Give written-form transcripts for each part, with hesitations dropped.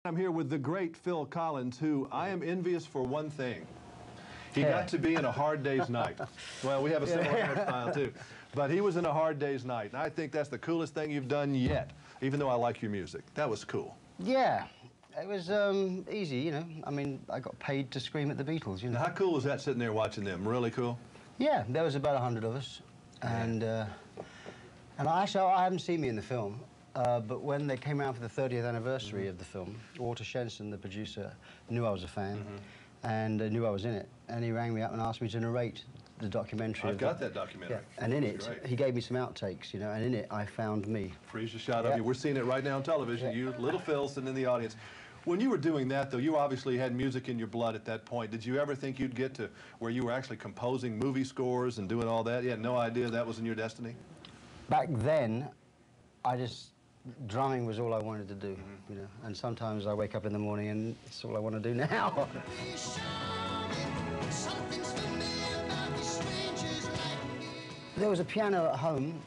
I'm here with the great Phil Collins, who I am envious for one thing. He got to be in A Hard Day's Night. Well, we have a similar hairstyle too. But he was in A Hard Day's Night, and I think that's the coolest thing you've done yet, even though I like your music. That was cool. Yeah, it was easy, you know. I mean, I got paid to scream at the Beatles, you know. Now, how cool was that sitting there watching them? Really cool? Yeah, there was about 100 of us. And I haven't seen me in the film. But when they came around for the 30th anniversary of the film, Walter Shenson, the producer, knew I was a fan and knew I was in it. And he rang me up and asked me to narrate the documentary. I've got that documentary. Yeah. And in it, he gave me some outtakes, you know, and in it I found me. Freeze a shot of you. We're seeing it right now on television. You, little Phil, sitting in the audience. When you were doing that, though, you obviously had music in your blood at that point. Did you ever think you'd get to where you were actually composing movie scores and doing all that? You had no idea that was in your destiny? Back then, drumming was all I wanted to do, you know. And sometimes I wake up in the morning and it's all I want to do now. There was a piano at home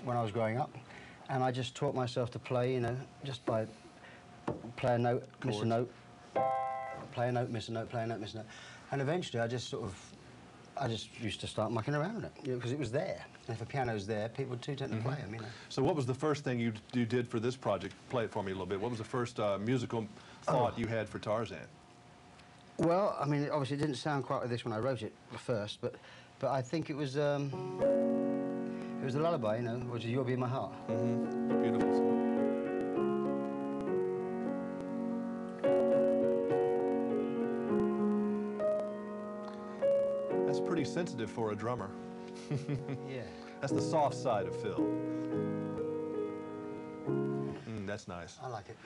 when I was growing up, and I just taught myself to play, you know, just by play a note, miss a note, play a note, miss a note, play a note, miss a note. And eventually I just used to start mucking around with it, you know, because it was there. And if a piano's there, people too tend to play them, you know. So what was the first thing you did for this project? Play it for me a little bit. What was the first musical thought you had for Tarzan? Well, I mean, obviously it didn't sound quite like this when I wrote it first, but I think it was the lullaby, you know, which is You'll Be in My Heart. Beautiful song. That's pretty sensitive for a drummer. Yeah. That's the soft side of Phil. That's nice. I like it.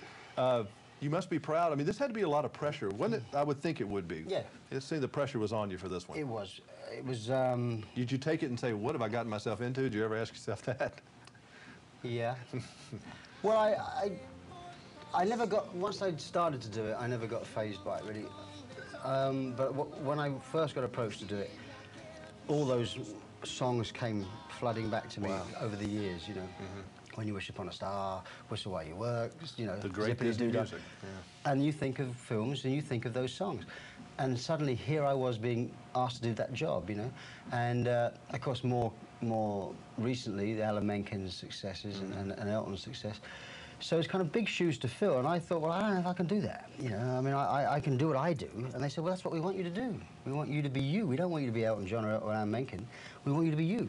You must be proud. I mean, this had to be a lot of pressure, wasn't it? I would think it would be. Yeah. Let's say the pressure was on you for this one. It was. It was. Did you take it and say, what have I gotten myself into? Did you ever ask yourself that? Yeah. Well, I never got, once I started to do it, I never got fazed by it, really. But when I first got approached to do it, all those songs came flooding back to me over the years, you know. When You Wish Upon a Star, Whistle While You Work, you know. The great Disney music. And you think of films and you think of those songs. And suddenly here I was being asked to do that job, you know. And of course more recently, the Alan Menken's successes and Elton's success. So it's kind of big shoes to fill, and I thought, well, I don't know if I can do that, you know. I mean, I can do what I do. And they said, well, that's what we want you to do. We want you to be you. We don't want you to be Elton John or Alan Menken. We want you to be you.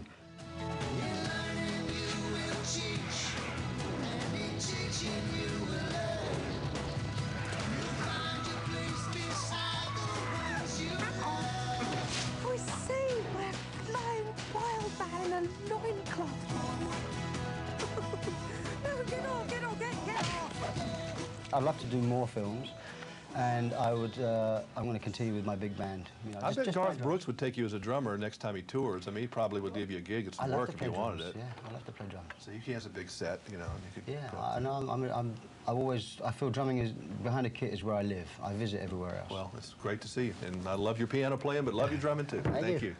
We see we're flying wild man in a loincloth. Get off. I'd love to do more films, and I'm going to continue with my big band. You know, I bet Garth Brooks would take you as a drummer next time he tours. I mean, he probably would give you a gig at some work if you wanted it. Yeah, I love to play drums. So he has a big set, you know. And you could I know. I feel drumming is behind a kit is where I live. I visit everywhere else. Well, it's great to see you, and I love your piano playing, but love your drumming too. Thank you.